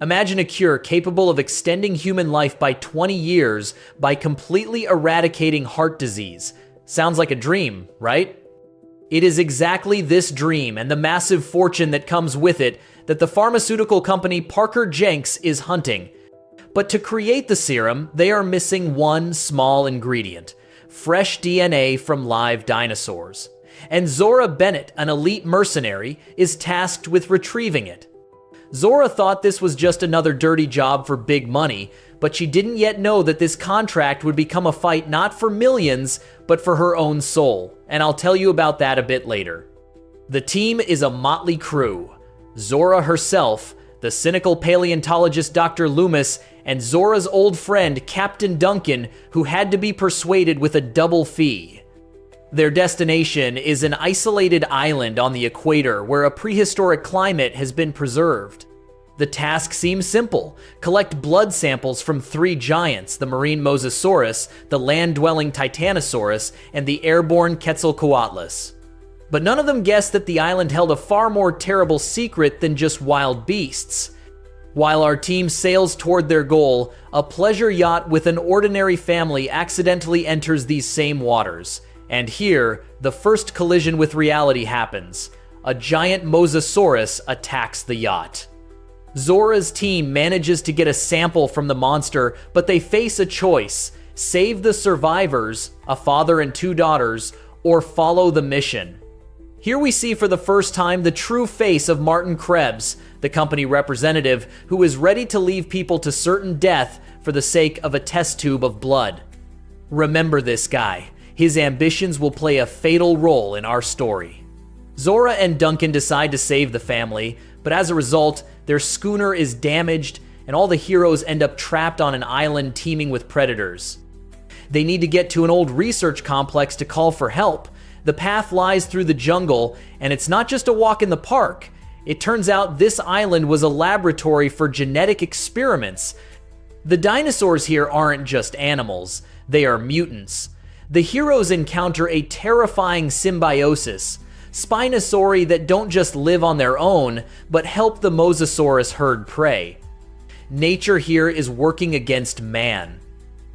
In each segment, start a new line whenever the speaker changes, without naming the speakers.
Imagine a cure capable of extending human life by 20 years by completely eradicating heart disease. Sounds like a dream, right? It is exactly this dream and the massive fortune that comes with it that the pharmaceutical company Parker Jenks is hunting. But to create the serum, they are missing one small ingredient: fresh DNA from live dinosaurs. And Zora Bennett, an elite mercenary, is tasked with retrieving it. Zora thought this was just another dirty job for big money, but she didn't yet know that this contract would become a fight not for millions, but for her own soul, and I'll tell you about that a bit later. The team is a motley crew: Zora herself, the cynical paleontologist Dr. Loomis, and Zora's old friend Captain Duncan, who had to be persuaded with a double fee. Their destination is an isolated island on the equator where a prehistoric climate has been preserved. The task seems simple: collect blood samples from three giants, the marine Mosasaurus, the land-dwelling Titanosaurus, and the airborne Quetzalcoatlus. But none of them guessed that the island held a far more terrible secret than just wild beasts. While our team sails toward their goal, a pleasure yacht with an ordinary family accidentally enters these same waters. And here, the first collision with reality happens. A giant Mosasaurus attacks the yacht. Zora's team manages to get a sample from the monster, but they face a choice: save the survivors, a father and two daughters, or follow the mission. Here we see for the first time the true face of Martin Krebs, the company representative who is ready to leave people to certain death for the sake of a test tube of blood. Remember this guy. His ambitions will play a fatal role in our story. Zora and Duncan decide to save the family, but as a result, their schooner is damaged and all the heroes end up trapped on an island teeming with predators. They need to get to an old research complex to call for help. The path lies through the jungle, and it's not just a walk in the park. It turns out this island was a laboratory for genetic experiments. The dinosaurs here aren't just animals, they are mutants. The heroes encounter a terrifying symbiosis, Spinosauri that don't just live on their own, but help the Mosasaurus herd prey. Nature here is working against man.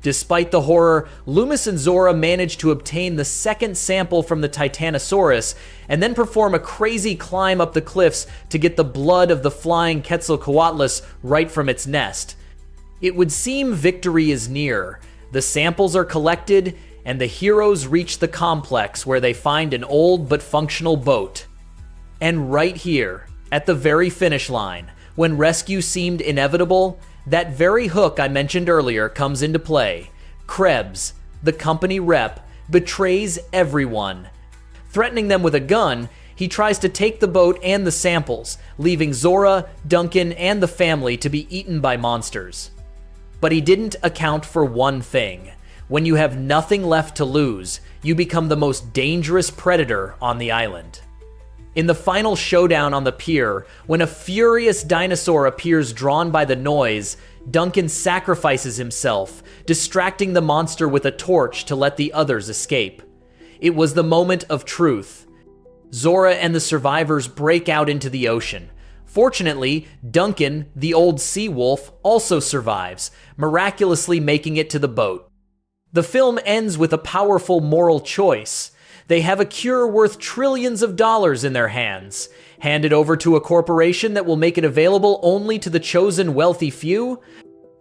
Despite the horror, Loomis and Zora manage to obtain the second sample from the Titanosaurus, and then perform a crazy climb up the cliffs to get the blood of the flying Quetzalcoatlus right from its nest. It would seem victory is near. The samples are collected, and the heroes reach the complex where they find an old but functional boat. And right here, at the very finish line, when rescue seemed inevitable, that very hook I mentioned earlier comes into play. Krebs, the company rep, betrays everyone. Threatening them with a gun, he tries to take the boat and the samples, leaving Zora, Duncan, and the family to be eaten by monsters. But he didn't account for one thing. When you have nothing left to lose, you become the most dangerous predator on the island. In the final showdown on the pier, when a furious dinosaur appears drawn by the noise, Duncan sacrifices himself, distracting the monster with a torch to let the others escape. It was the moment of truth. Zora and the survivors break out into the ocean. Fortunately, Duncan, the old sea wolf, also survives, miraculously making it to the boat. The film ends with a powerful moral choice. They have a cure worth trillions of dollars in their hands. Hand it over to a corporation that will make it available only to the chosen wealthy few?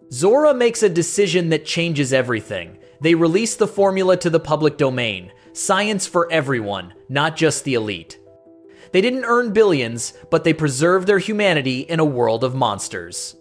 Zora makes a decision that changes everything. They release the formula to the public domain. Science for everyone, not just the elite. They didn't earn billions, but they preserved their humanity in a world of monsters.